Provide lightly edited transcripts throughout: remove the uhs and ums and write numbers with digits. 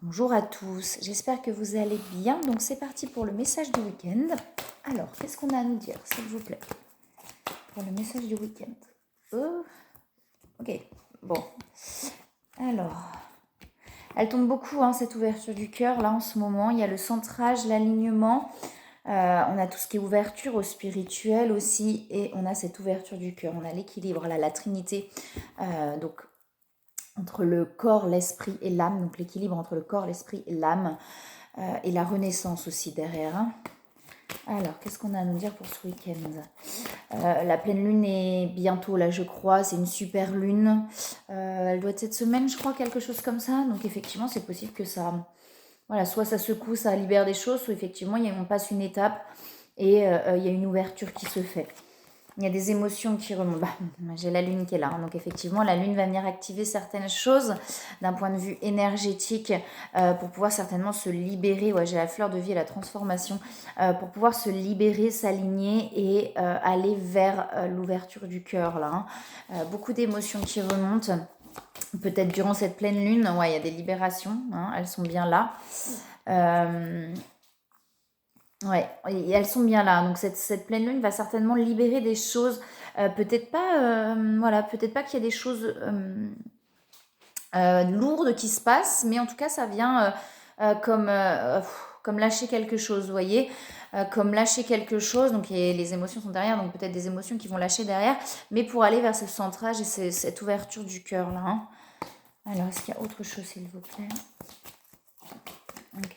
Bonjour à tous, j'espère que vous allez bien. Donc c'est parti pour le message du week-end. Alors, qu'est-ce qu'on a à nous dire, s'il vous plaît, pour le message du week-end? Ok, bon. Alors, elle tombe beaucoup, cette ouverture du cœur, là, en ce moment. Il y a le centrage, l'alignement. On a tout ce qui est ouverture au spirituel aussi. Et on a cette ouverture du cœur. On a l'équilibre, là, la trinité. Donc, entre le corps, l'esprit et l'âme. Donc, l'équilibre entre le corps, l'esprit et l'âme. Et la renaissance aussi derrière. Alors, qu'est-ce qu'on a à nous dire pour ce week-end? La pleine lune est bientôt là, je crois. C'est une super lune. Elle doit être cette semaine, je crois, quelque chose comme ça. Donc, effectivement, c'est possible que ça... Voilà, soit ça secoue, ça libère des choses, soit effectivement, on passe une étape et il y a une ouverture qui se fait. Il y a des émotions qui remontent. J'ai la lune qui est là. Donc effectivement, la lune va venir activer certaines choses d'un point de vue énergétique pour pouvoir certainement se libérer. Ouais, j'ai la fleur de vie et la transformation pour pouvoir se libérer, s'aligner et aller vers l'ouverture du cœur là. Beaucoup d'émotions qui remontent. Peut-être durant cette pleine lune, ouais, il y a des libérations. Elles sont bien là. Ouais, et elles sont bien là. Donc cette pleine lune va certainement libérer des choses. Peut-être pas, voilà, peut-être pas qu'il y a des choses lourdes qui se passent, mais en tout cas ça vient comme lâcher quelque chose, vous voyez, comme lâcher quelque chose. Donc les émotions sont derrière, donc peut-être des émotions qui vont lâcher derrière, mais pour aller vers ce centrage et cette ouverture du cœur là. Alors est-ce qu'il y a autre chose, s'il vous plaît? Ok.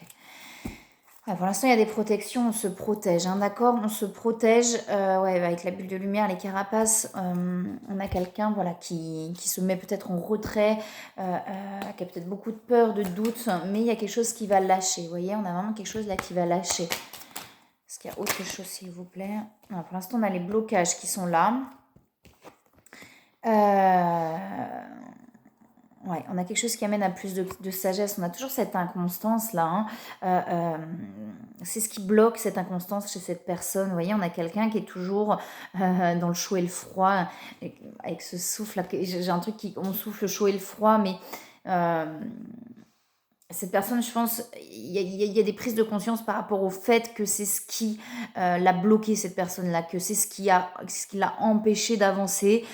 Pour l'instant, il y a des protections, on se protège, d'accord? On se protège, ouais, avec la bulle de lumière, les carapaces. On a quelqu'un, voilà, qui se met peut-être en retrait, qui a peut-être beaucoup de peur, de doute, mais il y a quelque chose qui va lâcher, vous voyez? On a vraiment quelque chose là qui va lâcher. Est-ce qu'il y a autre chose, s'il vous plaît? Non, pour l'instant, on a les blocages qui sont là. Ouais, on a quelque chose qui amène à plus de sagesse. On a toujours cette inconstance là. C'est ce qui bloque cette inconstance chez cette personne. Vous voyez, on a quelqu'un qui est toujours dans le chaud et le froid, avec ce souffle là. J'ai un truc on souffle le chaud et le froid, mais cette personne, je pense, il y a des prises de conscience par rapport au fait que c'est ce qui l'a bloqué, cette personne-là, que c'est ce qui l'a empêché d'avancer.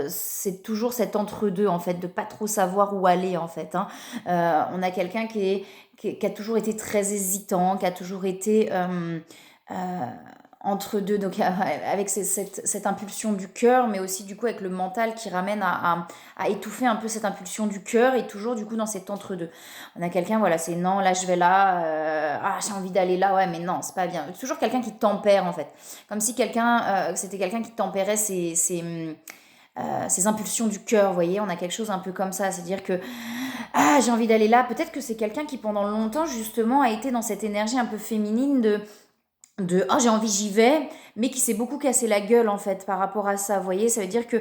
C'est toujours cet entre-deux, en fait, de pas trop savoir où aller, en fait. On a quelqu'un qui a toujours été très hésitant, qui a toujours été entre deux, donc avec cette impulsion du cœur, mais aussi du coup avec le mental qui ramène à étouffer un peu cette impulsion du cœur et toujours du coup dans cet entre-deux. On a quelqu'un, voilà, c'est non, là je vais là, j'ai envie d'aller là, ouais, mais non, c'est pas bien. C'est toujours quelqu'un qui tempère en fait. Comme si c'était quelqu'un qui tempérait ses impulsions du cœur, vous voyez, on a quelque chose un peu comme ça, c'est-à-dire que j'ai envie d'aller là, peut-être que c'est quelqu'un qui pendant longtemps justement a été dans cette énergie un peu féminine de j'ai envie, j'y vais, mais qui s'est beaucoup cassé la gueule en fait par rapport à ça, vous voyez, ça veut dire que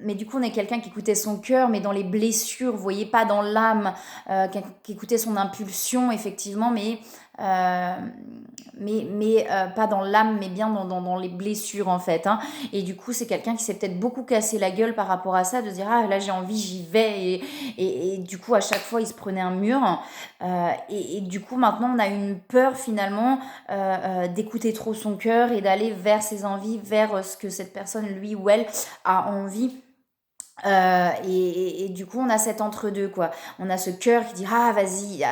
mais du coup on est quelqu'un qui écoutait son cœur mais dans les blessures, vous voyez, pas dans l'âme, qui écoutait son impulsion effectivement, euh, mais pas dans l'âme, mais bien dans les blessures en fait, et du coup c'est quelqu'un qui s'est peut-être beaucoup cassé la gueule par rapport à ça, de dire là j'ai envie, j'y vais, et du coup à chaque fois il se prenait un mur, et du coup maintenant on a une peur finalement d'écouter trop son cœur et d'aller vers ses envies, vers ce que cette personne, lui ou elle, a envie. Et du coup, on a cet entre-deux, quoi. On a ce cœur qui dit ah vas-y,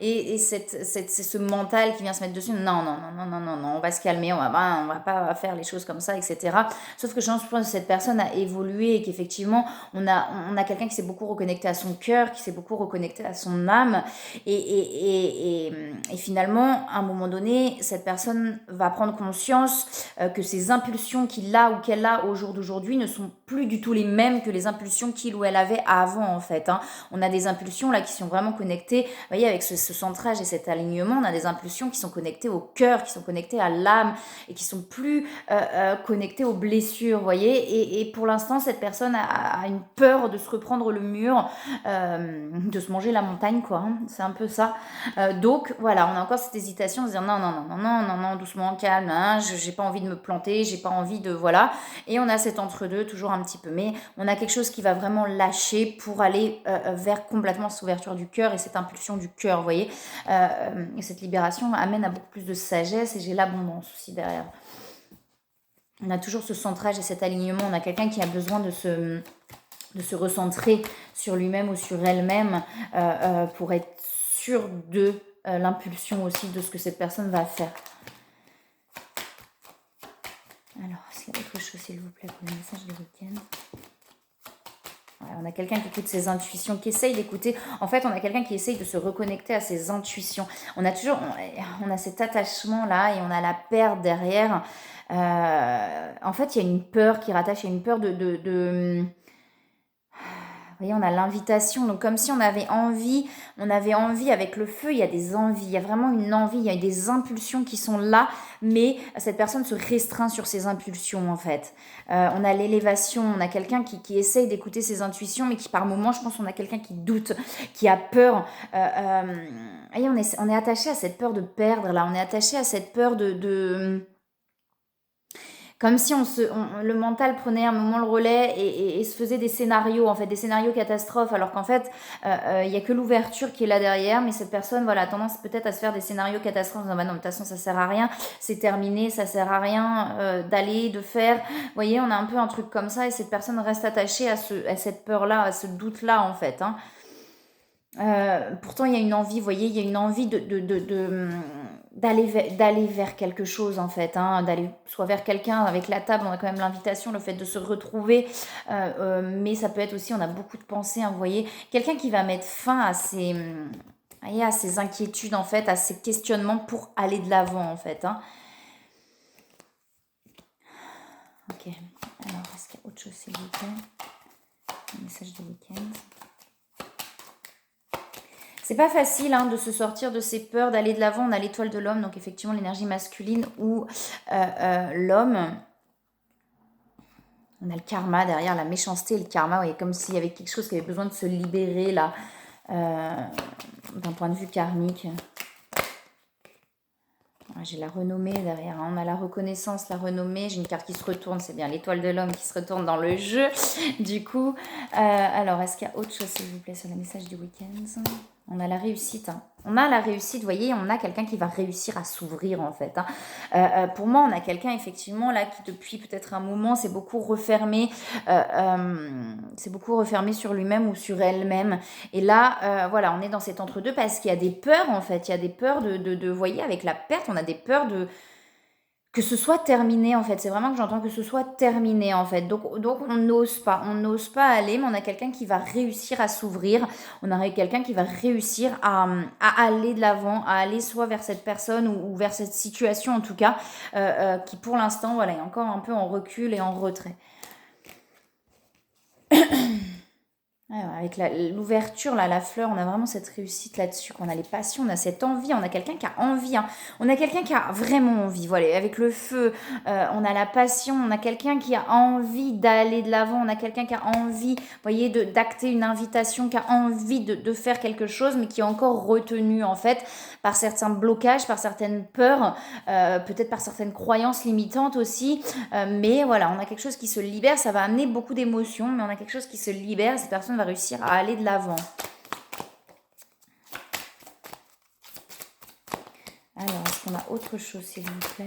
et c'est ce mental qui vient se mettre dessus. Non, non, non, non, non, non, non, on va se calmer, on va pas faire les choses comme ça, etc. Sauf que je pense que cette personne a évolué et qu'effectivement, on a quelqu'un qui s'est beaucoup reconnecté à son cœur, qui s'est beaucoup reconnecté à son âme, et finalement, à un moment donné, cette personne va prendre conscience que ces impulsions qu'il a ou qu'elle a au jour d'aujourd'hui ne sont plus du tout les mêmes que les impulsions qu'il ou elle avait avant en fait. On a des impulsions là qui sont vraiment connectées, vous voyez, avec ce centrage et cet alignement, on a des impulsions qui sont connectées au cœur, qui sont connectées à l'âme et qui sont plus connectées aux blessures, vous voyez. Et pour l'instant, cette personne a une peur de se reprendre le mur, de se manger la montagne, quoi. C'est un peu ça. Donc voilà, on a encore cette hésitation de se dire non, non, non, non, non, non, non, doucement, calme, j'ai pas envie de me planter, j'ai pas envie de, voilà. Et on a cet entre-deux toujours un petit peu. Mais on a quelque chose qui va vraiment lâcher pour aller vers complètement cette ouverture du cœur et cette impulsion du cœur, vous voyez. Et cette libération amène à beaucoup plus de sagesse et j'ai l'abondance aussi derrière. On a toujours ce centrage et cet alignement. On a quelqu'un qui a besoin de se recentrer sur lui-même ou sur elle-même pour être sûr de l'impulsion aussi de ce que cette personne va faire. Alors, est-ce qu'il y a autre chose, s'il vous plaît, pour le message du week-end? On a quelqu'un qui écoute ses intuitions, qui essaye d'écouter. En fait, on a quelqu'un qui essaye de se reconnecter à ses intuitions. On a cet attachement-là et on a la perte derrière. En fait, il y a une peur qui rattache, il y a une peur vous voyez, on a l'invitation, donc comme si on avait envie avec le feu, il y a des envies, il y a vraiment une envie, il y a des impulsions qui sont là, mais cette personne se restreint sur ses impulsions en fait. On a l'élévation, on a quelqu'un qui essaye d'écouter ses intuitions, mais qui par moments, je pense, on a quelqu'un qui doute, qui a peur. Voyez, on est attaché à cette peur de perdre, là, on est attaché à cette peur comme si le mental prenait un moment le relais et se faisait des scénarios, en fait, des scénarios catastrophes, alors qu'en fait, il n'y a que l'ouverture qui est là derrière, mais cette personne, voilà, a tendance peut-être à se faire des scénarios catastrophes, en disant, bah non, de toute façon, ça sert à rien, c'est terminé, ça sert à rien d'aller, de faire. Vous voyez, on a un peu un truc comme ça, et cette personne reste attachée à cette peur-là, à ce doute-là, en fait, hein. Pourtant, il y a une envie, vous voyez, il y a une envie d'aller vers quelque chose en fait, hein, d'aller soit vers quelqu'un. Avec la table, on a quand même l'invitation, le fait de se retrouver, mais ça peut être aussi, on a beaucoup de pensées, hein, vous voyez, quelqu'un qui va mettre fin à ses inquiétudes en fait, à ses questionnements pour aller de l'avant en fait, hein. Ok, alors est-ce qu'il y a autre chose s'il vous plaît? Un message de week-end. C'est pas facile hein, de se sortir de ces peurs, d'aller de l'avant. On a l'étoile de l'homme, donc effectivement l'énergie masculine ou l'homme. On a le karma derrière, la méchanceté et le karma. Ouais, comme s'il y avait quelque chose qui avait besoin de se libérer là, d'un point de vue karmique. J'ai la renommée derrière, hein. On a la reconnaissance, la renommée. J'ai une carte qui se retourne, c'est bien l'étoile de l'homme qui se retourne dans le jeu. Du coup, alors est-ce qu'il y a autre chose s'il vous plaît sur le message du week-end? On a la réussite, hein. On a la réussite, vous voyez, on a quelqu'un qui va réussir à s'ouvrir en fait, hein. Pour moi, on a quelqu'un effectivement là qui depuis peut-être un moment s'est beaucoup refermé sur lui-même ou sur elle-même. Et là, voilà, on est dans cet entre-deux parce qu'il y a des peurs en fait, il y a des peurs vous voyez, avec la perte, on a des peurs que ce soit terminé en fait, c'est vraiment que j'entends que ce soit terminé en fait, donc on n'ose pas aller, mais on a quelqu'un qui va réussir à s'ouvrir, on a quelqu'un qui va réussir à aller de l'avant, à aller soit vers cette personne ou vers cette situation en tout cas, qui pour l'instant voilà, est encore un peu en recul et en retrait. Alors, avec l'ouverture, là, la fleur, on a vraiment cette réussite là-dessus, qu'on a les passions, on a cette envie, on a quelqu'un qui a envie, hein. On a quelqu'un qui a vraiment envie, voilà, avec le feu, on a la passion, on a quelqu'un qui a envie d'aller de l'avant, on a quelqu'un qui a envie, vous voyez, d'acter une invitation, qui a envie de faire quelque chose, mais qui est encore retenu, en fait, par certains blocages, par certaines peurs, peut-être par certaines croyances limitantes aussi, mais voilà, on a quelque chose qui se libère, ça va amener beaucoup d'émotions, mais on a quelque chose qui se libère, cette personne va réussir à aller de l'avant. Alors, est-ce qu'on a autre chose, s'il vous plaît?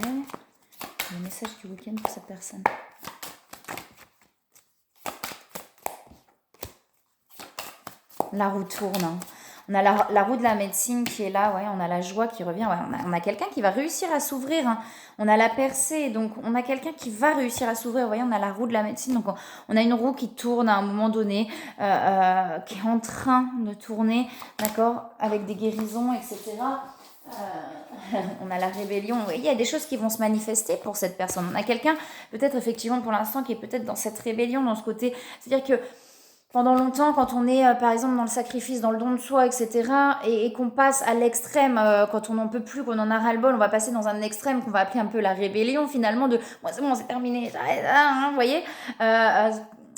Le message du week-end pour cette personne. La roue tourne, hein. On a la roue de la médecine qui est là, ouais, on a la joie qui revient, ouais, on a quelqu'un qui va réussir à s'ouvrir, hein. On a la percée, donc on a quelqu'un qui va réussir à s'ouvrir. Vous voyez, on a la roue de la médecine, donc on a une roue qui tourne à un moment donné, qui est en train de tourner, d'accord, avec des guérisons, etc. On a la rébellion. Il y a des choses qui vont se manifester pour cette personne. On a quelqu'un, peut-être effectivement pour l'instant, qui est peut-être dans cette rébellion, dans ce côté, c'est-à-dire que pendant longtemps, quand on est par exemple dans le sacrifice, dans le don de soi, etc., et qu'on passe à l'extrême, quand on n'en peut plus, qu'on en a ras-le-bol, on va passer dans un extrême qu'on va appeler un peu la rébellion finalement, de moi c'est bon, c'est terminé, j'arrête, hein, vous voyez,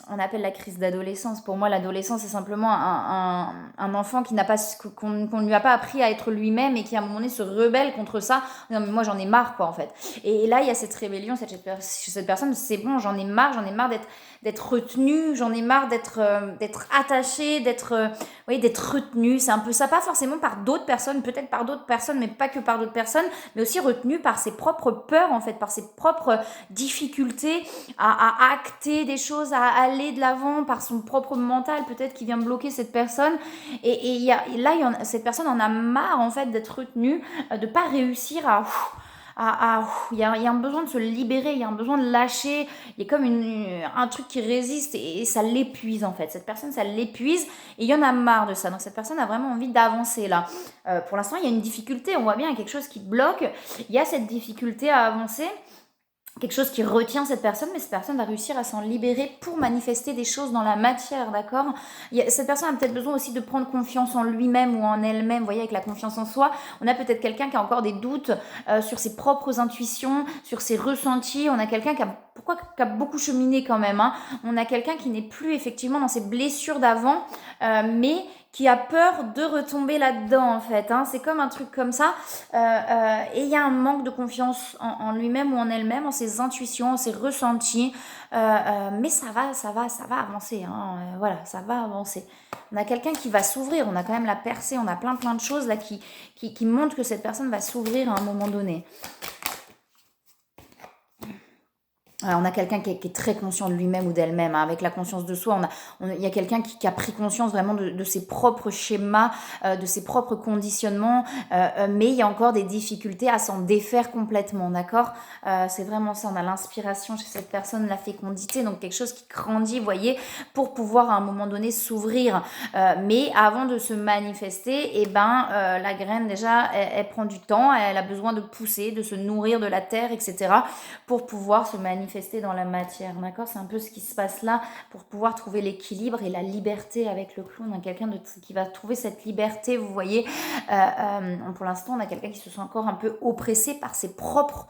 on appelle la crise d'adolescence. Pour moi, l'adolescence, c'est simplement un enfant qui n'a pas, qu'on ne lui a pas appris à être lui-même et qui, à un moment donné, se rebelle contre ça. Non, mais moi, j'en ai marre, quoi, en fait. Et là, il y a cette rébellion chez cette personne. C'est bon, j'en ai marre d'être retenue, j'en ai marre d'être attachée, d'être retenue. C'est un peu ça, pas forcément par d'autres personnes, peut-être par d'autres personnes, mais pas que par d'autres personnes, mais aussi retenue par ses propres peurs, en fait, par ses propres difficultés à acter des choses, à aller de l'avant, par son propre mental, peut-être qui vient bloquer cette personne. Et cette personne en a marre, en fait, d'être retenue, de pas réussir il y a un besoin de se libérer, il y a un besoin de lâcher, il y a comme un truc qui résiste et ça l'épuise en fait. Cette personne, ça l'épuise et il y en a marre de ça. Donc cette personne a vraiment envie d'avancer là. Pour l'instant, il y a une difficulté, on voit bien, il y a quelque chose qui bloque, il y a cette difficulté à avancer, quelque chose qui retient cette personne, mais cette personne va réussir à s'en libérer pour manifester des choses dans la matière, d'accord? Cette personne a peut-être besoin aussi de prendre confiance en lui-même ou en elle-même, vous voyez, avec la confiance en soi. On a peut-être quelqu'un qui a encore des doutes sur ses propres intuitions, sur ses ressentis. On a quelqu'un qui a beaucoup cheminé quand même, hein. On a quelqu'un qui n'est plus effectivement dans ses blessures d'avant, mais qui a peur de retomber là-dedans en fait, hein. C'est comme un truc comme ça, et il y a un manque de confiance en lui-même ou en elle-même, en ses intuitions, en ses ressentis, mais ça va avancer, hein. Voilà, ça va avancer. On a quelqu'un qui va s'ouvrir, on a quand même la percée, on a plein de choses là qui montrent que cette personne va s'ouvrir à un moment donné. On a quelqu'un qui est très conscient de lui-même ou d'elle-même, hein, avec la conscience de soi. Il y a quelqu'un qui a pris conscience vraiment de ses propres schémas, de ses propres conditionnements, mais il y a encore des difficultés à s'en défaire complètement, d'accord? C'est vraiment ça, on a l'inspiration chez cette personne, la fécondité, donc quelque chose qui grandit, vous voyez, pour pouvoir à un moment donné s'ouvrir. Mais avant de se manifester, la graine déjà, elle prend du temps, elle a besoin de pousser, de se nourrir de la terre, etc., pour pouvoir se manifester dans la matière, d'accord? C'est un peu ce qui se passe là pour pouvoir trouver l'équilibre et la liberté avec le clown, hein, quelqu'un qui va trouver cette liberté, vous voyez. Pour l'instant, on a quelqu'un qui se sent encore un peu oppressé par ses propres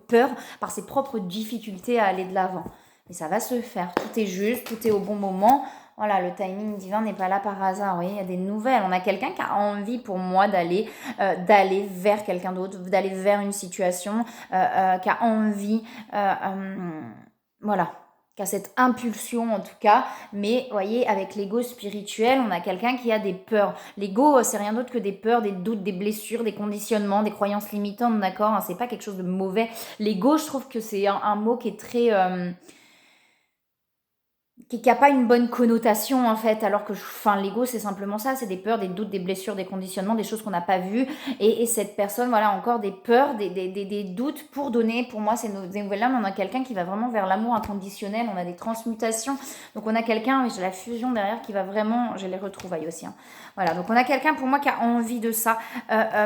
peurs, par ses propres difficultés à aller de l'avant. Mais ça va se faire, tout est juste, tout est au bon moment. Voilà, le timing divin n'est pas là par hasard. Vous voyez, il y a des nouvelles. On a quelqu'un qui a envie, pour moi, d'aller vers quelqu'un d'autre, d'aller vers une situation, qui a envie, voilà, qui a cette impulsion en tout cas. Mais vous voyez, avec l'ego spirituel, on a quelqu'un qui a des peurs. L'ego, c'est rien d'autre que des peurs, des doutes, des blessures, des conditionnements, des croyances limitantes, d'accord, hein, c'est pas quelque chose de mauvais. L'ego, je trouve que c'est un mot qui est très qui n'a pas une bonne connotation en fait, alors que l'ego c'est simplement ça, c'est des peurs, des doutes, des blessures, des conditionnements, des choses qu'on n'a pas vues, et cette personne, voilà, encore des peurs, des doutes pour donner, pour moi c'est des nouvelles lames. On a quelqu'un qui va vraiment vers l'amour inconditionnel, on a des transmutations, donc on a quelqu'un, j'ai la fusion derrière qui va vraiment, j'ai les retrouvailles aussi, hein. Voilà, donc on a quelqu'un pour moi qui a envie de ça,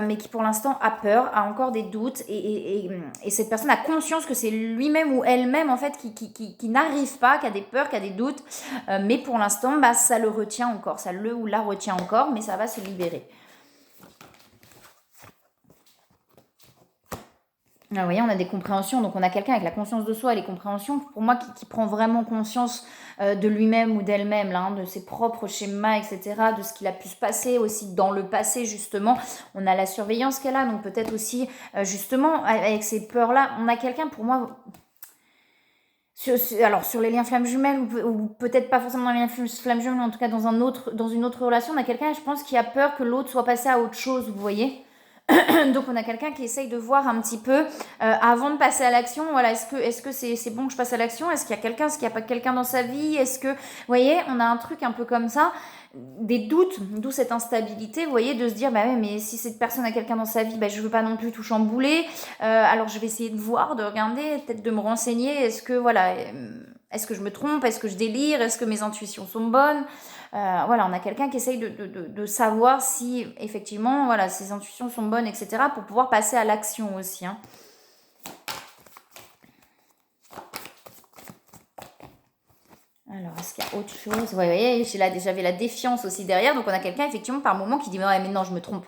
mais qui pour l'instant a peur, a encore des doutes, et cette personne a conscience que c'est lui-même ou elle-même en fait qui n'arrive pas, qui a des peurs, qui a des doutes, mais pour l'instant, ça le retient encore, ça le ou la retient encore, mais ça va se libérer. Ah, vous voyez, on a des compréhensions, donc on a quelqu'un avec la conscience de soi et les compréhensions, pour moi, qui prend vraiment conscience de lui-même ou d'elle-même, là, hein, de ses propres schémas, etc., de ce qu'il a pu se passer aussi dans le passé, justement. On a la surveillance qu'elle a, donc peut-être aussi, justement, avec ces peurs-là, on a quelqu'un, pour moi, sur les liens flammes jumelles, ou peut-être pas forcément dans les liens flammes jumelles, mais en tout cas dans une autre relation, on a quelqu'un, je pense, qui a peur que l'autre soit passé à autre chose, vous voyez. Donc on a quelqu'un qui essaye de voir un petit peu avant de passer à l'action. Voilà, est-ce que c'est bon que je passe à l'action? Est-ce qu'il y a quelqu'un? Est-ce qu'il n'y a pas quelqu'un dans sa vie? Vous voyez, on a un truc un peu comme ça, des doutes, d'où cette instabilité, vous voyez, de se dire, bah ouais, mais si cette personne a quelqu'un dans sa vie, je veux pas non plus tout chambouler. Alors je vais essayer de voir, de regarder, peut-être de me renseigner. Est-ce que je me trompe? Est-ce que je délire? Est-ce que mes intuitions sont bonnes? Voilà, on a quelqu'un qui essaye de savoir si effectivement, voilà, ses intuitions sont bonnes, etc., pour pouvoir passer à l'action aussi, hein. Alors, est-ce qu'il y a autre chose? Ouais, ouais, j'avais la défiance aussi derrière, donc on a quelqu'un effectivement par moment qui dit, ouais, mais non, je me trompe.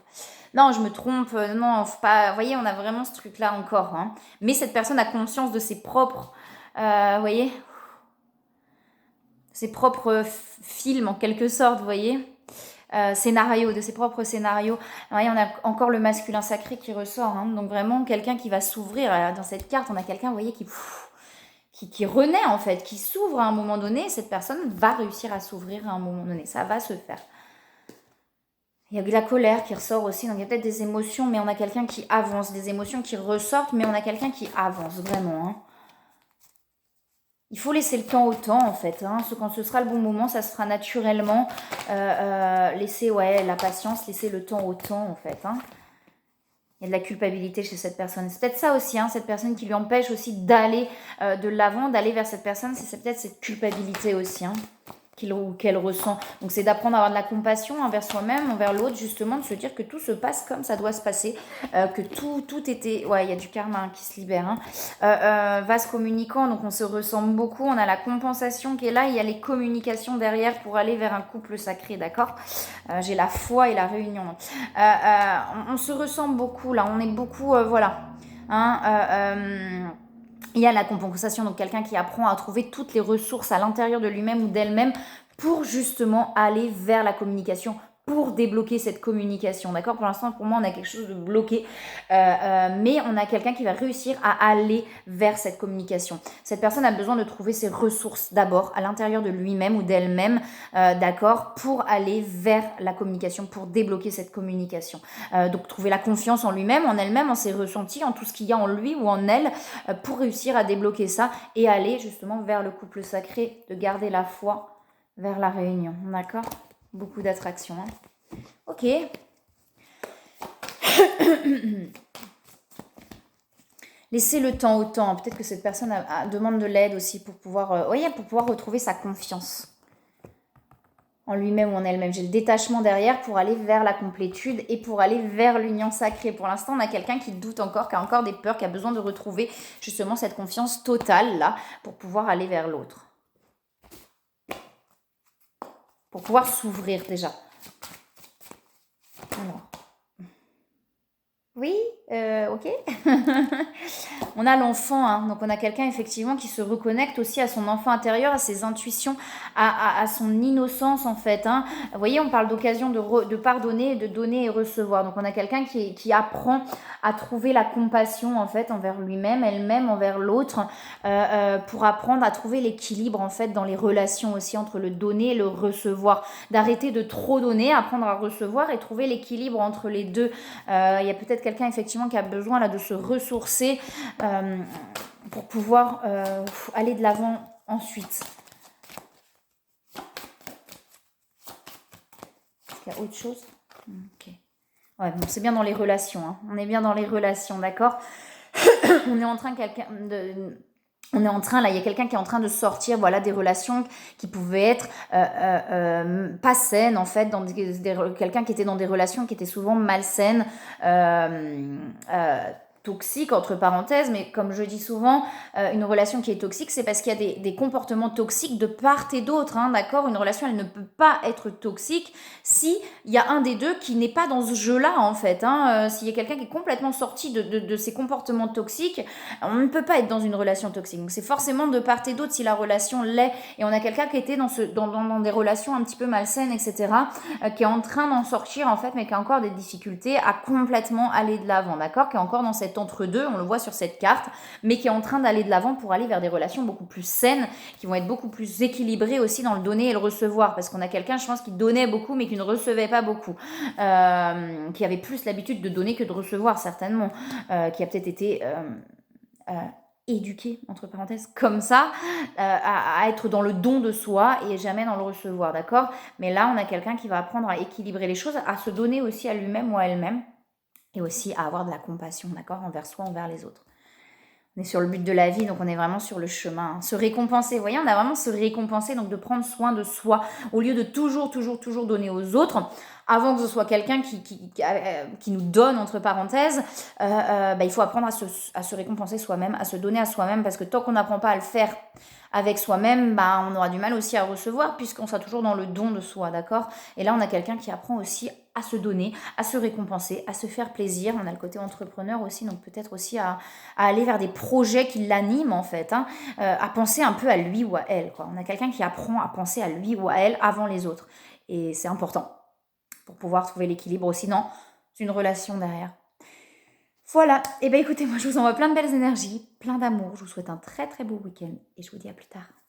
Non, je me trompe, non, faut pas. Vous voyez, on a vraiment ce truc-là encore, hein. Mais cette personne a conscience de ses propres, vous voyez, ses propres films en quelque sorte, vous voyez, scénario, de ses propres scénarios. Alors, on a encore le masculin sacré qui ressort, hein. Donc vraiment quelqu'un qui va s'ouvrir. Dans cette carte, on a quelqu'un, vous voyez, qui renaît en fait, qui s'ouvre à un moment donné. Cette personne va réussir à s'ouvrir à un moment donné, ça va se faire. Il y a de la colère qui ressort aussi, donc il y a peut-être des émotions, mais on a quelqu'un qui avance, des émotions qui ressortent, mais on a quelqu'un qui avance, vraiment, hein. Il faut laisser le temps au temps, en fait, hein. Quand ce sera le bon moment, ça se fera naturellement. Laisser, la patience, laisser le temps au temps, en fait, hein. Il y a de la culpabilité chez cette personne. C'est peut-être ça aussi, hein, cette personne qui lui empêche aussi d'aller de l'avant, d'aller vers cette personne. C'est peut-être cette culpabilité aussi, hein, qu'elle ressent. Donc c'est d'apprendre à avoir de la compassion envers soi-même, envers l'autre, justement, de se dire que tout se passe comme ça doit se passer, que tout était... Ouais, il y a du karma, hein, qui se libère, hein. Vase communicant, donc on se ressemble beaucoup, on a la compensation qui est là, il y a les communications derrière pour aller vers un couple sacré, d'accord. J'ai la foi et la réunion. On se ressemble beaucoup, là, on est beaucoup, voilà, hein, il y a la compensation, donc quelqu'un qui apprend à trouver toutes les ressources à l'intérieur de lui-même ou d'elle-même pour justement aller vers la communication, pour débloquer cette communication, d'accord. Pour l'instant, pour moi, on a quelque chose de bloqué, mais on a quelqu'un qui va réussir à aller vers cette communication. Cette personne a besoin de trouver ses ressources d'abord à l'intérieur de lui-même ou d'elle-même, d'accord, pour aller vers la communication, pour débloquer cette communication. Donc trouver la confiance en lui-même, en elle-même, en ses ressentis, en tout ce qu'il y a en lui ou en elle, pour réussir à débloquer ça et aller justement vers le couple sacré, de garder la foi vers la réunion, d'accord. Beaucoup d'attraction, hein. Ok. Laissez le temps au temps. Peut-être que cette personne demande de l'aide aussi pour pouvoir, pour pouvoir retrouver sa confiance en lui-même ou en elle-même. J'ai le détachement derrière pour aller vers la complétude et pour aller vers l'union sacrée. Pour l'instant, on a quelqu'un qui doute encore, qui a encore des peurs, qui a besoin de retrouver justement cette confiance totale là pour pouvoir aller vers l'autre. Pour pouvoir s'ouvrir déjà. Alors. Oui, ok. On a l'enfant, hein, donc on a quelqu'un effectivement qui se reconnecte aussi à son enfant intérieur, à ses intuitions, à son innocence en fait, hein. Vous voyez, on parle d'occasion de pardonner, de donner et recevoir. Donc on a quelqu'un qui apprend à trouver la compassion en fait envers lui-même, elle-même, envers l'autre, pour apprendre à trouver l'équilibre en fait dans les relations aussi entre le donner et le recevoir. D'arrêter de trop donner, apprendre à recevoir et trouver l'équilibre entre les deux. Il y a peut-être quelqu'un effectivement qui a besoin là de se ressourcer pour pouvoir aller de l'avant ensuite. Est-ce qu'il y a autre chose? Ok. Ouais, bon, c'est bien dans les relations, hein. On est bien dans les relations, d'accord. On est en train on est en train, là, il y a quelqu'un qui est en train de sortir, voilà, des relations qui pouvaient être pas saines, en fait, dans quelqu'un qui était dans des relations qui étaient souvent malsaines, toxique entre parenthèses, mais comme je dis souvent, une relation qui est toxique, c'est parce qu'il y a des comportements toxiques de part et d'autre, hein, d'accord. Une relation, elle ne peut pas être toxique si il y a un des deux qui n'est pas dans ce jeu-là, en fait, hein. S'il y a quelqu'un qui est complètement sorti de ses comportements toxiques, on ne peut pas être dans une relation toxique. Donc c'est forcément de part et d'autre si la relation l'est, et on a quelqu'un qui était dans des relations un petit peu malsaines, etc., qui est en train d'en sortir, en fait, mais qui a encore des difficultés à complètement aller de l'avant, d'accord, qui est encore dans cette entre-deux, on le voit sur cette carte, mais qui est en train d'aller de l'avant pour aller vers des relations beaucoup plus saines, qui vont être beaucoup plus équilibrées aussi dans le donner et le recevoir, parce qu'on a quelqu'un, je pense, qui donnait beaucoup, mais qui ne recevait pas beaucoup, qui avait plus l'habitude de donner que de recevoir, certainement, qui a peut-être été éduqué, entre parenthèses, comme ça, à être dans le don de soi et jamais dans le recevoir, d'accord. Mais là, on a quelqu'un qui va apprendre à équilibrer les choses, à se donner aussi à lui-même ou à elle-même, et aussi à avoir de la compassion, d'accord, envers soi, envers les autres. On est sur le but de la vie, donc on est vraiment sur le chemin, hein. Se récompenser, vous voyez, on a vraiment se récompenser, donc de prendre soin de soi, au lieu de toujours donner aux autres, avant que ce soit quelqu'un qui nous donne, entre parenthèses, il faut apprendre à se récompenser soi-même, à se donner à soi-même, parce que tant qu'on n'apprend pas à le faire avec soi-même, on aura du mal aussi à recevoir, puisqu'on sera toujours dans le don de soi, d'accord. Et là, on a quelqu'un qui apprend aussi à se donner, à se récompenser, à se faire plaisir. On a le côté entrepreneur aussi, donc peut-être aussi à aller vers des projets qui l'animent en fait, hein, à penser un peu à lui ou à elle, quoi. On a quelqu'un qui apprend à penser à lui ou à elle avant les autres. Et c'est important pour pouvoir trouver l'équilibre aussi dans une relation derrière. Voilà, et bien écoutez, moi je vous envoie plein de belles énergies, plein d'amour, je vous souhaite un très très beau week-end et je vous dis à plus tard.